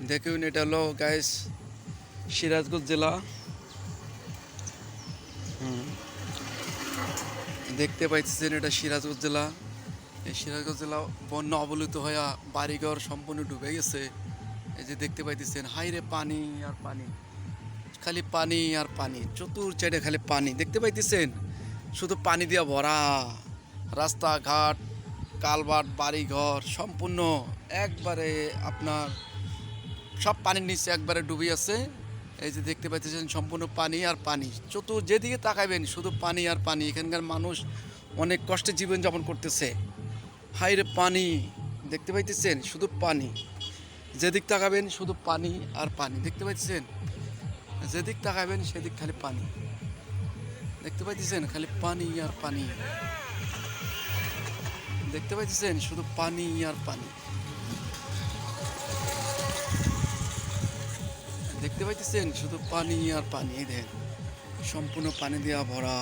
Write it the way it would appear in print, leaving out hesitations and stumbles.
দেখুন এটা হলো গাইস সিরাজগঞ্জ জেলা। দেখতে পাইতেছেন এটা সিরাজগঞ্জ জেলা। এই সিরাজগঞ্জ জেলা বন্যা অবলুত হয়ে বাড়িঘর সম্পূর্ণ ডুবে গেছে। এই যে দেখতে পাইতেছেন হাইরে পানি আর পানি, খালি পানি আর পানি, চতুর সাইডে খালি পানি দেখতে পাইতেছেন, শুধু পানি দিয়া ভরা রাস্তাঘাট, কালভার্ট, বাড়িঘর সম্পূর্ণ একবারে আপনার সব পানির নিচে একবারে ডুবে আছে। এই যে দেখতে পাইতেছেন সম্পূর্ণ পানি আর পানি, চতুর যেদিকে তাকাবেন শুধু পানি আর পানি। এখানকার মানুষ অনেক কষ্টে জীবনযাপন করতেছে। হাইরে পানি দেখতে পাইতেছেন, শুধু পানি, যেদিক তাকাবেন শুধু পানি আর পানি দেখতে পাইতেছেন, যেদিক তাকাবেন সেদিক খালি পানি দেখতে পাইতেছেন, খালি পানি আর পানি দেখতে পাইতেছেন, শুধু পানি আর পানি দেখতে পাইতেছেন, শুধু পানি আর পানি। এই দেখেন সম্পূর্ণ পানি দেওয়া ভরা।